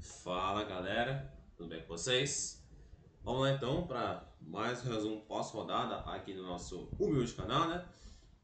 Fala galera, tudo bem com vocês? Vamos lá então para mais um resumo pós-rodada aqui no nosso humilde canal, né?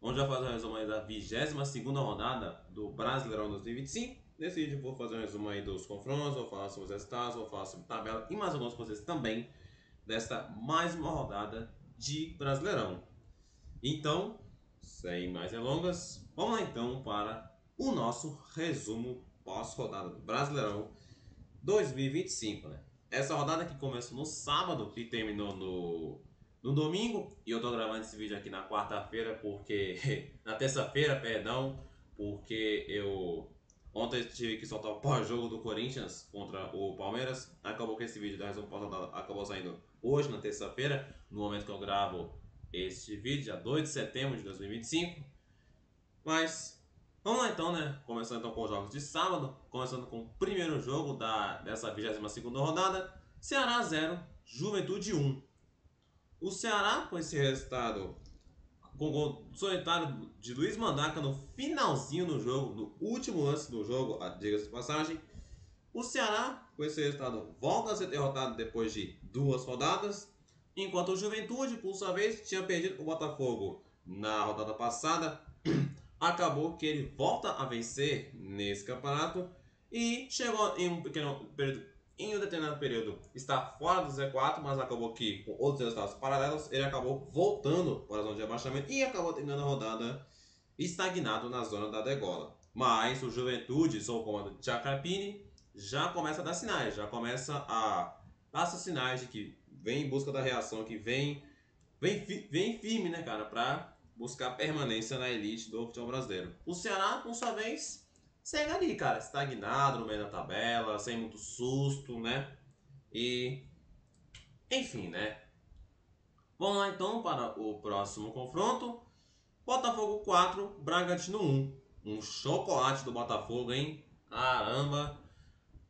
Onde vai fazer um resumo aí da 22ª rodada do Brasileirão 2025. Nesse vídeo eu vou fazer um resumo aí dos confrontos, vou falar sobre os resultados, vou falar sobre tabela e mais algumas coisas também desta mais uma rodada de Brasileirão. Então, sem mais delongas, vamos lá então para o nosso resumo pós-rodada do Brasileirão 2025, né? Essa rodada que começou no sábado e terminou no domingo. E eu tô gravando esse vídeo aqui na quarta-feira, porque. Na terça-feira, perdão, porque eu. Ontem eu tive que soltar o pós-jogo do Corinthians contra o Palmeiras. Acabou que esse vídeo da resumo pós-rodada acabou saindo hoje, na terça-feira, no momento que eu gravo este vídeo, dia 2 de setembro de 2025. Mas vamos lá então, né? Começando então com os jogos de sábado, começando com o primeiro jogo dessa 22ª rodada, Ceará 0, Juventude 1. O Ceará, com esse resultado, com o gol solitário de Luiz Mandaca no finalzinho do jogo, no último lance do jogo, diga-se de passagem, o Ceará, com esse resultado, volta a ser derrotado depois de 2 rodadas, enquanto o Juventude, por sua vez, tinha perdido o Botafogo na rodada passada. Acabou que ele volta a vencer nesse campeonato e chegou em um pequeno período, em um determinado período, está fora do Z4, mas acabou que com outros resultados paralelos ele acabou voltando para a zona de abaixamento e acabou terminando a rodada estagnado na zona da degola. Mas o Juventude, sob o comando de Chacrapini, já começa a dar sinais, já começa a dar sinais de que vem em busca da reação, que vem firme, né, cara, para buscar permanência na elite do futebol brasileiro. O Ceará, por sua vez, segue ali, cara, estagnado no meio da tabela, sem muito susto, né? E, enfim, né? Vamos lá então para o próximo confronto. Botafogo 4, Bragantino 1. Um chocolate do Botafogo, hein? Caramba!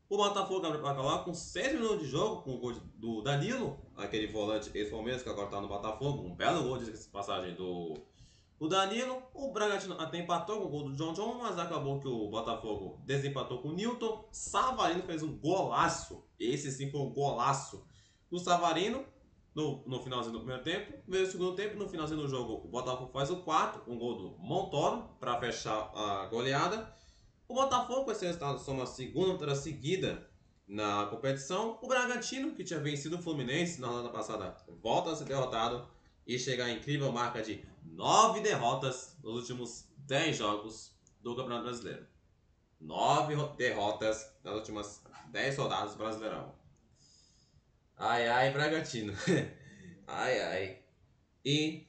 O Botafogo abre para lá com 6 minutos de jogo, com o gol do Danilo, aquele volante ex-Palmeiras que agora está no Botafogo. Um belo gol de passagem do Danilo. O Bragantino até empatou com o gol do John, mas acabou que o Botafogo desempatou com o Newton. Savarino fez um golaço. Esse sim foi um golaço do Savarino no finalzinho do primeiro tempo. Veio o segundo tempo, no finalzinho do jogo, o Botafogo faz o quarto, um gol do Montoro para fechar a goleada. O Botafogo, com esse resultado, soma a segunda vitória seguida na competição. O Bragantino, que tinha vencido o Fluminense na rodada passada, volta a ser derrotado e chega à incrível marca de 9 derrotas nos últimos 10 jogos do Campeonato Brasileiro. 9 derrotas nas últimas 10 rodadas do Brasileirão. Ai, ai, Bragantino. Ai, ai. E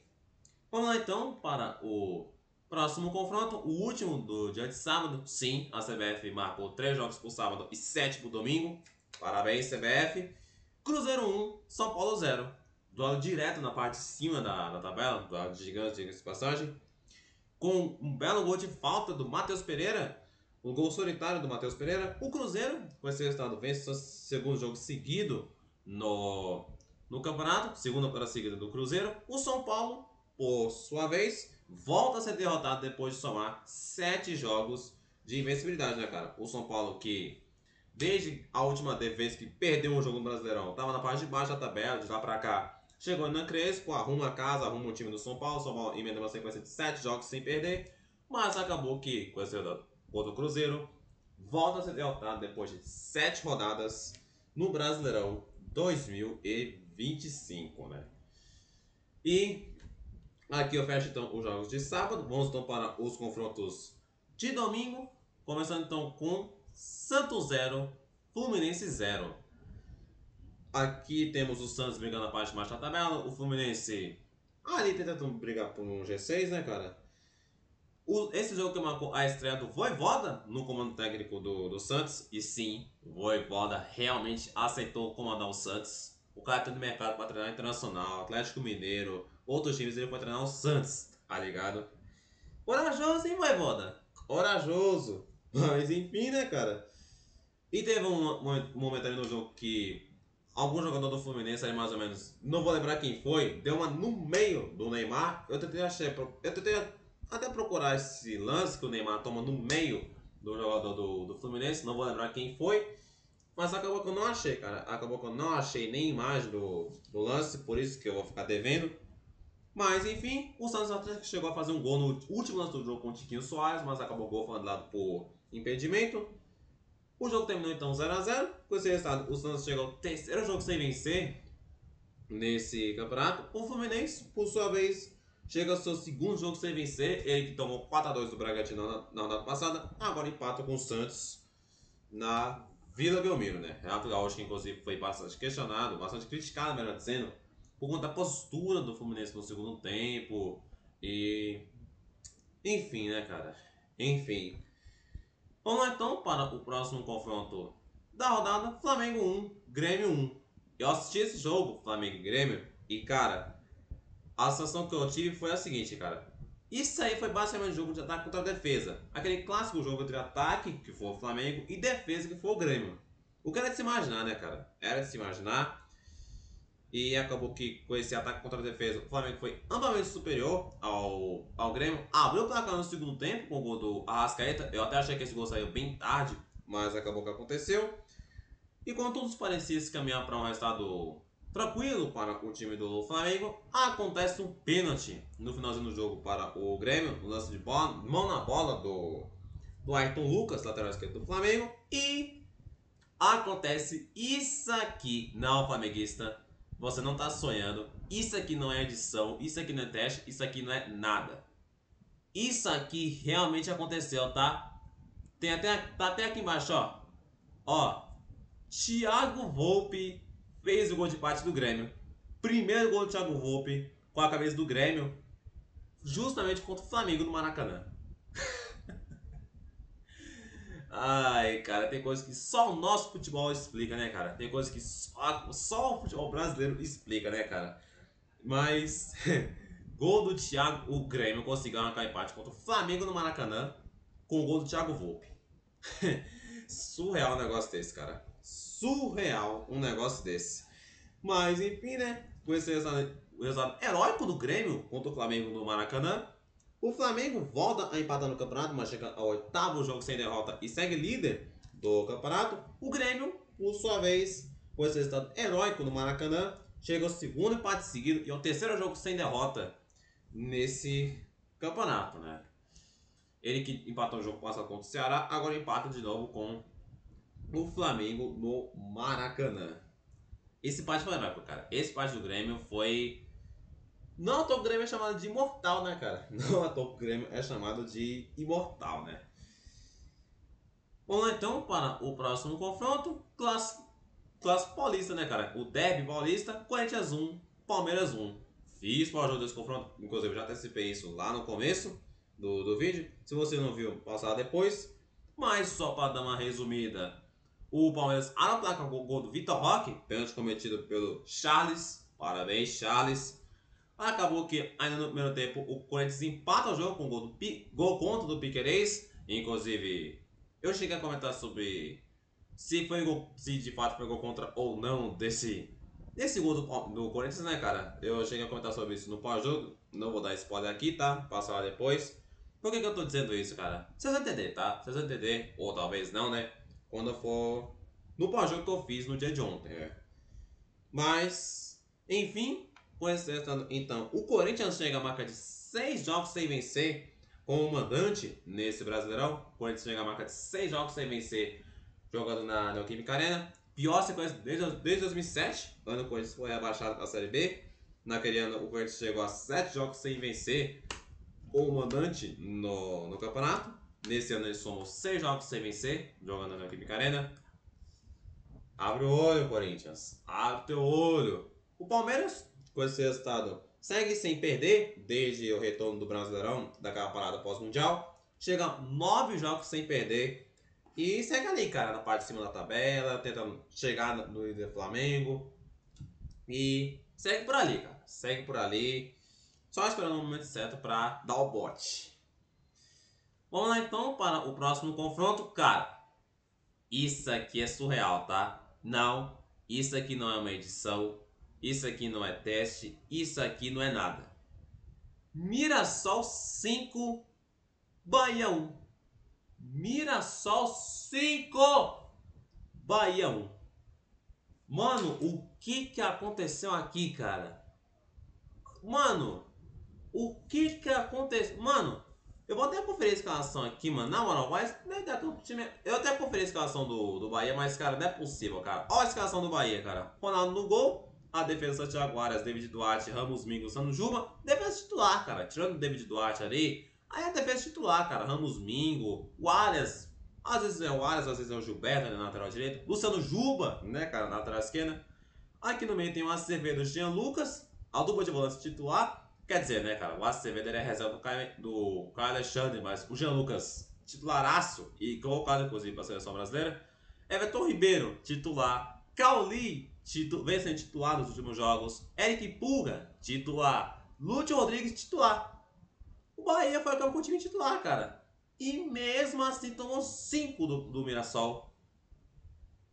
vamos lá então para o próximo confronto, o último do dia de sábado. Sim, a CBF marcou 3 jogos por sábado e 7 por domingo. Parabéns, CBF. Cruzeiro 1, São Paulo 0. Duelo direto na parte de cima da tabela, duelo de gigantes, diga-se de passagem. Com um belo gol de falta do Matheus Pereira, um gol solitário do Matheus Pereira. O Cruzeiro, com esse resultado, vence seu segundo jogo seguido no campeonato, segunda para seguida do Cruzeiro. O São Paulo, por sua vez, volta a ser derrotado depois de somar 7 jogos de invencibilidade, né, cara? O São Paulo que, desde a última vez que perdeu um jogo no Brasileirão, estava na parte de baixo da tabela, de lá para cá. Chegou na Crespo, arruma a casa, arruma o time do São Paulo. São Paulo emenda uma sequência de 7 jogos sem perder. Mas acabou que, com esse contra o Cruzeiro, volta a ser derrotado depois de 7 rodadas no Brasileirão 2025, né? E aqui eu fecho então os jogos de sábado. Vamos então para os confrontos de domingo. Começando então com Santos 0, Fluminense 0. Aqui temos o Santos brigando na parte de baixo da tabela. O Fluminense ali tentando brigar por um G6, né, cara? Esse jogo que marcou a estreia do Voivoda no comando técnico do Santos. E sim, o Voivoda realmente aceitou comandar o Santos. O cara tem no mercado para treinar Internacional, Atlético Mineiro, outros times. Ele foi treinar o Santos, tá ligado? Corajoso, hein, Voivoda? Corajoso. Mas enfim, né, cara? E teve um momento ali no jogo que algum jogador do Fluminense, ali mais ou menos, não vou lembrar quem foi, deu uma no meio do Neymar. Eu tentei até procurar esse lance que o Neymar toma no meio do jogador do Fluminense, não vou lembrar quem foi. Mas acabou que eu não achei, cara. Acabou que eu não achei nem imagem do lance, por isso que eu vou ficar devendo. Mas enfim, o Santos até chegou a fazer um gol no último lance do jogo com o Tiquinho Soares, mas acabou o gol foi anulado por impedimento. O jogo terminou então 0x0. Com esse resultado, o Santos chegou ao terceiro jogo sem vencer nesse campeonato. O Fluminense, por sua vez, chega ao seu segundo jogo sem vencer. Ele que tomou 4x2 do Bragantino na rodada passada, agora empata com o Santos na Vila Belmiro, né? Renato Gaúcho, que inclusive foi bastante questionado, bastante criticado, melhor dizendo, por conta da postura do Fluminense no segundo tempo. E. Enfim, né, cara? Enfim. Vamos lá então para o próximo confronto da rodada: Flamengo 1, Grêmio 1. Eu assisti esse jogo, Flamengo e Grêmio, e cara, a sensação que eu tive foi a seguinte, cara. Isso aí foi basicamente um jogo de ataque contra a defesa. Aquele clássico jogo entre ataque, que foi o Flamengo, e defesa, que foi o Grêmio. O que era de se imaginar, né, cara? Era de se imaginar. E acabou que com esse ataque contra a defesa, o Flamengo foi amplamente superior ao Grêmio. Abriu o placar no segundo tempo com o gol do Arrascaeta. Eu até achei que esse gol saiu bem tarde, mas acabou que aconteceu. E quando tudo parecia se caminhar para um resultado tranquilo para o time do Flamengo, acontece um pênalti no finalzinho do jogo para o Grêmio, no lance de bola, mão na bola do Ayrton Lucas, lateral esquerdo do Flamengo, e acontece isso aqui. Não, flamenguista, você não tá sonhando, isso aqui não é edição, isso aqui não é teste, isso aqui não é nada. Isso aqui realmente aconteceu, tá? Tá até aqui embaixo, ó. Ó, Thiago Volpe fez o gol de empate do Grêmio. Primeiro gol do Thiago Volpe com a cabeça do Grêmio, justamente contra o Flamengo no Maracanã. Ai, cara, tem coisas que só o nosso futebol explica, né, cara? Tem coisas que só o futebol brasileiro explica, né, cara? Mas, gol do Thiago, o Grêmio conseguiu arrancar empate contra o Flamengo no Maracanã com o gol do Thiago Volpe. Surreal um negócio desse, cara. Surreal um negócio desse. Mas, enfim, né? Com esse resultado heróico do Grêmio contra o Flamengo no Maracanã, o Flamengo volta a empatar no campeonato, mas chega ao oitavo jogo sem derrota e segue líder do campeonato. O Grêmio, por sua vez, com esse resultado heróico no Maracanã, chega ao segundo empate seguido e ao terceiro jogo sem derrota nesse campeonato, né? Ele que empatou o jogo passado contra o Ceará, agora empata de novo com o Flamengo no Maracanã. Esse empate foi heróico, cara. Esse empate do Grêmio foi... Não à toa o Grêmio é chamado de imortal, né, cara? Não à toa o Grêmio é chamado de imortal, né? Vamos lá então para o próximo confronto. Clássico paulista, né, cara? O derby paulista, Corinthians 1, Palmeiras 1. Fiz para o jogo desse confronto, inclusive já antecipei isso lá no começo do vídeo. Se você não viu, passa lá depois. Mas só para dar uma resumida, o Palmeiras abre a placa com o gol do Vitor Roque, pênalti cometido pelo Charles. Parabéns, Charles. Acabou que ainda no primeiro tempo o Corinthians empata o jogo com gol contra do Piquerez. Inclusive, eu cheguei a comentar sobre se de fato foi gol contra ou não desse gol do Corinthians, né, cara? Eu cheguei a comentar sobre isso no pós-jogo. Não vou dar spoiler aqui, tá? Passa lá depois. Por que eu tô dizendo isso, cara? Vocês vão entender, tá? Vocês vão entender, ou talvez não, né? Quando eu for no pós-jogo que eu fiz no dia de ontem, né? Mas, enfim, com esse resultado, então, o Corinthians chega à marca de 6 jogos sem vencer como mandante nesse Brasileirão. O Corinthians chega à marca de 6 jogos sem vencer jogando na Neoquímica Arena. Pior sequência desde 2007, ano que o Corinthians foi rebaixado para a Série B. Naquele ano, o Corinthians chegou a 7 jogos sem vencer como mandante no campeonato. Nesse ano, eles somam 6 jogos sem vencer jogando na Neoquímica Arena. Abre o olho, Corinthians. Abre teu olho. O Palmeiras, com esse resultado, segue sem perder desde o retorno do Brasileirão, daquela parada pós-mundial. Chega a 9 jogos sem perder. E segue ali, cara, na parte de cima da tabela, tentando chegar no líder Flamengo. E segue por ali, cara. Segue por ali. Só esperando o momento certo pra dar o bote. Vamos lá então para o próximo confronto, cara. Isso aqui é surreal, tá? Não, isso aqui não é uma edição, isso aqui não é teste, isso aqui não é nada. Mirassol 5, Bahia 1. Mirassol 5! Bahia 1. Mano, o que aconteceu aqui, cara? Mano, o que aconteceu? Mano, eu vou até conferir a escalação aqui, mano. Na moral, mas eu até conferi a escalação do Bahia, mas, cara, não é possível, cara. Olha a escalação do Bahia, cara. Ronaldo no gol. A defesa Santiago Arias, David Duarte, Ramos Mingo, Sano Juba. Defesa titular, cara. Tirando o David Duarte ali. Aí a defesa titular, cara. Ramos Mingo, o Arias. Às vezes é o Arias, às vezes é o Gilberto na lateral direita. Luciano Juba, né, cara, na lateral esquerda. Aqui no meio tem o Acevedo, Jean Lucas. A dupla de volante titular. Quer dizer, né, cara, o Acevedo é reserva do Caio Alexandre, mas o Jean Lucas, titularaço e colocado, inclusive, para a seleção brasileira. Everton Ribeiro, titular. Cauli, vem sendo titular nos últimos jogos. Eric Pulga, titular. Lúcio Rodrigues, titular. O Bahia foi com o time titular, cara. E mesmo assim tomou 5 do Mirassol.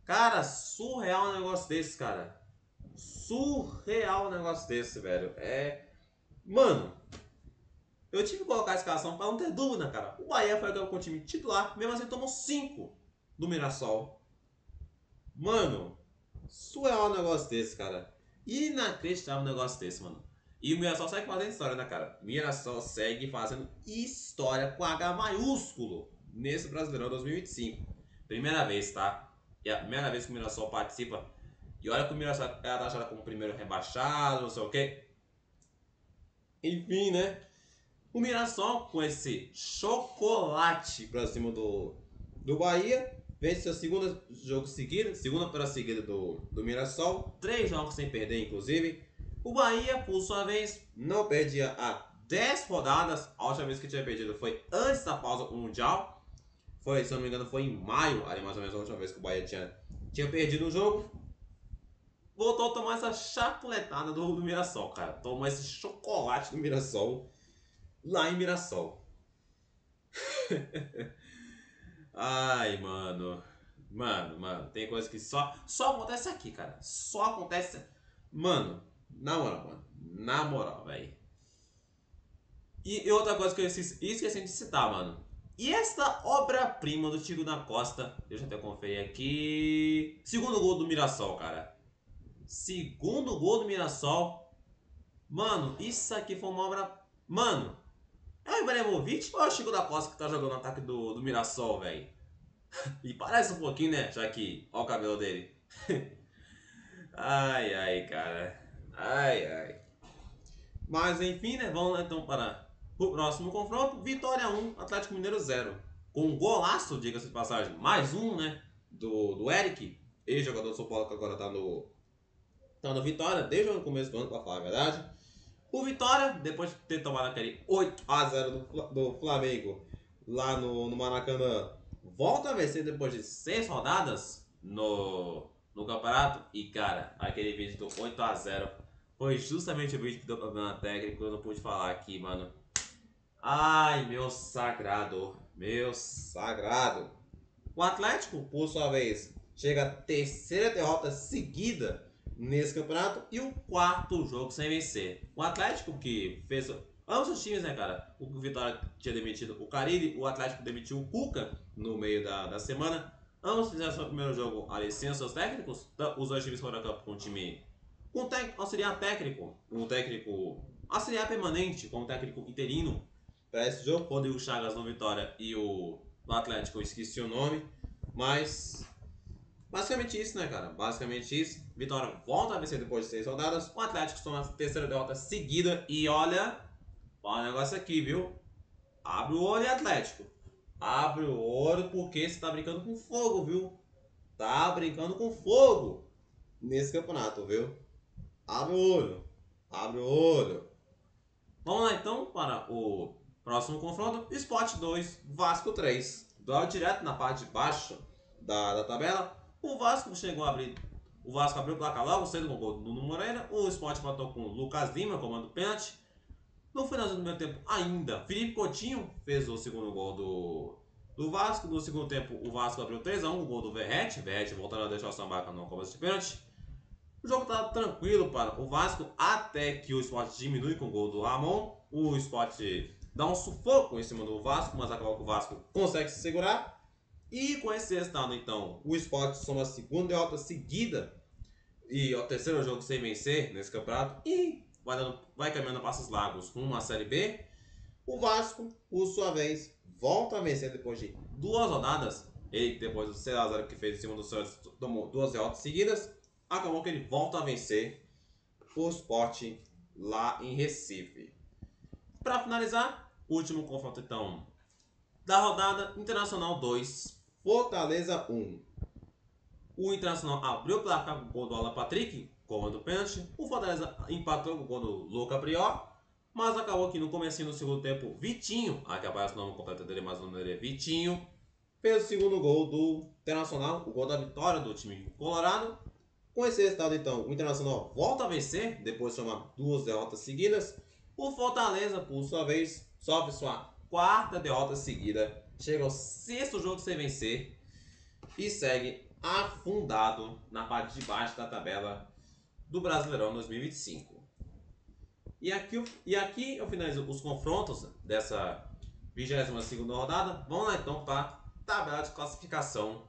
Cara, surreal um negócio desse, cara. Surreal um negócio desse, velho. Mano, eu tive que colocar a escalação pra não ter dúvida, cara. O Bahia foi com o time titular, mesmo assim tomou 5 do Mirassol. Mano, surreal um negócio desse, cara. Inacreditável um negócio desse, mano. E o Mirassol segue fazendo história, né, cara? Mirassol segue fazendo história com H maiúsculo nesse Brasileirão 2025. Primeira vez, tá? E a primeira vez que o Mirassol participa. E olha que o Mirassol é taxado como primeiro rebaixado, não sei o quê. Enfim, né? O Mirassol, com esse chocolate pra cima do Bahia, vence seu segundo jogo seguido, segunda vitória seguida do Mirassol, 3 jogos sem perder, inclusive. O Bahia, por sua vez, não perdia há 10 rodadas. A última vez que tinha perdido foi antes da pausa mundial. Foi, se eu não me engano, foi em maio, ali mais ou menos a última vez que o Bahia tinha perdido o jogo. Voltou a tomar essa chapuletada do Mirassol, cara. Tomou esse chocolate do Mirassol lá em Mirassol. Ai, mano. Mano, tem coisa que só acontece aqui, cara. Só acontece. Mano, na moral, mano. Na moral, velho. E outra coisa que eu esqueci de citar, mano. E esta obra-prima do Tigo da Costa, deixa eu até conferir aqui. Segundo gol do Mirassol, cara. Segundo gol do Mirassol. Mano, isso aqui foi uma obra. Mano, é o Ibrahimovic ou é o Chico da Costa que tá jogando no ataque do Mirassol, velho? E parece um pouquinho, né? Já que. Olha o cabelo dele. Ai, cara. Ai. Mas enfim, né? Vamos lá então para o próximo confronto. Vitória 1, Atlético Mineiro 0. Com um golaço, diga-se de passagem. Mais um, né? Do Eric, ex-jogador do São Paulo que agora tá no Vitória, desde o começo do ano, pra falar a verdade. O Vitória, depois de ter tomado aquele 8-0 do Flamengo lá no Maracanã, volta a vencer depois de 6 rodadas no campeonato. E cara, aquele vídeo do 8-0 foi justamente o vídeo que deu problema técnico. Eu não pude falar aqui, mano. Ai, meu sagrado. Meu sagrado. O Atlético, por sua vez, chega à 3ª derrota seguida nesse campeonato e o 4º jogo sem vencer. O Atlético que fez. Ambos os times, né, cara? O Vitória tinha demitido o Carille, o Atlético demitiu o Cuca no meio da semana. Ambos fizeram seu primeiro jogo ali sem seus técnicos. Os dois times foram a campo com um time com auxiliar técnico, um técnico auxiliar permanente, com um técnico interino para esse jogo. Rodrigo Chagas no Vitória e o Atlético, eu esqueci o nome, mas basicamente isso, né, cara? Basicamente isso. Vitória volta a vencer depois de 6 rodadas. O Atlético toma a 3ª derrota seguida. E olha o negócio aqui, viu? Abre o olho, Atlético. Abre o olho porque você tá brincando com fogo, viu? Tá brincando com fogo nesse campeonato, viu? Abre o olho. Abre o olho. Vamos lá então para o próximo confronto. Sport 2, Vasco 3. Duelo direto na parte de baixo da tabela. O Vasco chegou a abrir. O Vasco abriu o placar logo cedo com o gol do Nuno Moreira. O Sport matou com o Lucas Lima, comando pênalti. No finalzinho do primeiro tempo, ainda, Felipe Coutinho fez o segundo gol do Vasco. No segundo tempo, o Vasco abriu 3-1, o gol do Verratti. Verratti voltando a deixar o Sambaca no cobrança de pênalti. O jogo estava tranquilo para o Vasco, até que o Sport diminui com o gol do Ramon. O Sport dá um sufoco em cima do Vasco, mas acaba que o Vasco consegue se segurar. E com esse resultado, então, o Sport soma a segunda derrota seguida e o terceiro jogo sem vencer nesse campeonato e vai caminhando passos largos rumo à Série B. O Vasco, por sua vez, volta a vencer depois de 2 rodadas. Ele, depois do 6x0 que fez em cima do Santos, tomou 2 derrotas seguidas. Acabou que ele volta a vencer o Sport lá em Recife. Para finalizar, último confronto então da rodada, Internacional 2, Fortaleza 1. O Internacional abriu o placar com o gol do Alan Patrick, gol do pênalti. O Fortaleza empatou com o gol do Luca Prior, mas acabou que no comecinho do segundo tempo, Vitinho, aqui aparece o nome completo dele, mas o nome dele é Vitinho, fez o segundo gol do Internacional, o gol da vitória do time colorado. Com esse resultado, então, o Internacional volta a vencer, depois de somar 2 derrotas seguidas. O Fortaleza, por sua vez, sofre sua 4ª derrota seguida, chega ao 6º jogo sem vencer e segue afundado na parte de baixo da tabela do Brasileirão 2025. E aqui eu finalizo os confrontos dessa 22ª rodada. Vamos lá então para a tabela de classificação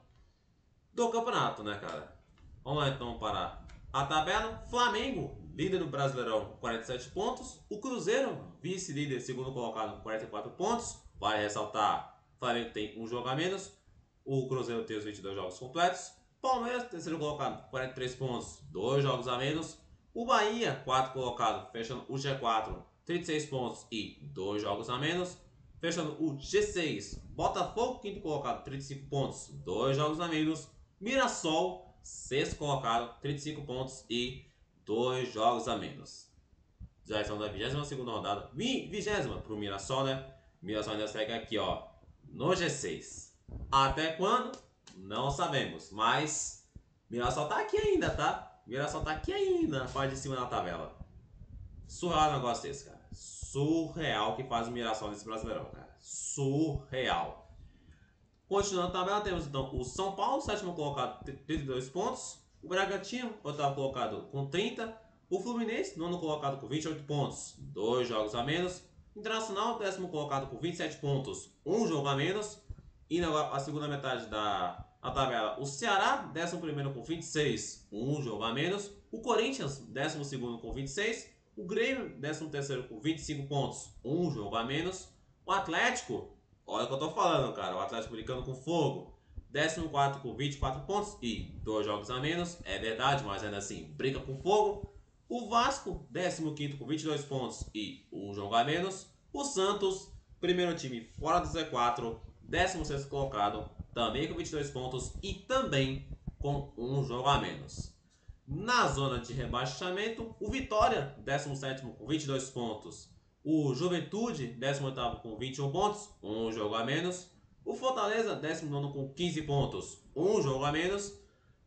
do campeonato, né, cara? Vamos lá então para a tabela. Flamengo, líder do Brasileirão, 47 pontos. O Cruzeiro, vice-líder, segundo colocado, 44 pontos. Vale ressaltar, o Flamengo tem um jogo a menos. O Cruzeiro tem os 22 jogos completos. Palmeiras, terceiro colocado, 43 pontos, 2 jogos a menos. O Bahia, quarto colocado, fechando o G4, 36 pontos e 2 jogos a menos. Fechando o G6, Botafogo, quinto colocado, 35 pontos, 2 jogos a menos. Mirassol, sexto colocado, 35 pontos e 2 jogos a menos. Já estamos na 22ª rodada, 20ª para o Mirassol, né? O Mirassol ainda segue aqui, ó, no G6. Até quando? Não sabemos, mas Mirassol tá aqui ainda, tá? Mirassol tá aqui ainda, na parte de cima da tabela. Surreal o negócio desse, cara. Surreal que faz o Mirassol nesse Brasileirão, cara. Surreal. Continuando a tabela, temos então o São Paulo, sétimo colocado, 32 pontos. O Bragantino, oitavo colocado, com 30. O Fluminense, nono colocado, com 28 pontos, 2 jogos a menos. Internacional, décimo colocado, com 27 pontos, 1 jogo a menos. E na segunda metade da tabela, o Ceará, 11º com 26, 1 jogo a menos. O Corinthians, 12º com 26. O Grêmio, 13º com 25 pontos, 1 jogo a menos. O Atlético, olha o que eu tô falando, cara, o Atlético brincando com fogo, 14º com 24 pontos e 2 jogos a menos. É verdade, mas ainda assim, brinca com fogo. O Vasco, 15º com 22 pontos e 1 jogo a menos. O Santos, primeiro time fora do Z4, 16º colocado, também com 22 pontos e também com 1 jogo a menos. Na zona de rebaixamento, o Vitória, 17º com 22 pontos. O Juventude, 18º com 21 pontos, 1 jogo a menos. O Fortaleza, 19º com 15 pontos, 1 jogo a menos.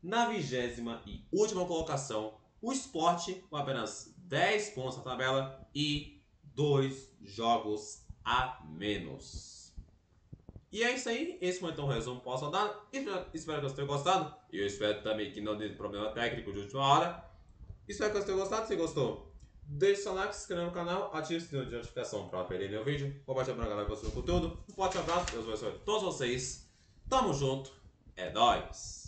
Na 20ª e última colocação, o Sport, com apenas 10 pontos na tabela e 2 jogos a menos. E é isso aí, esse foi então o resumo pós-rodada. Espero que vocês tenham gostado. E eu espero também que não dê problema técnico de última hora. Espero que vocês tenham gostado. Se gostou, deixe seu like, se inscreva no canal, ative o sininho de notificação para não perder nenhum vídeo. Compartilhe pra galera que gostou do conteúdo. Um forte abraço, Deus abençoe todos vocês. Tamo junto, é nóis!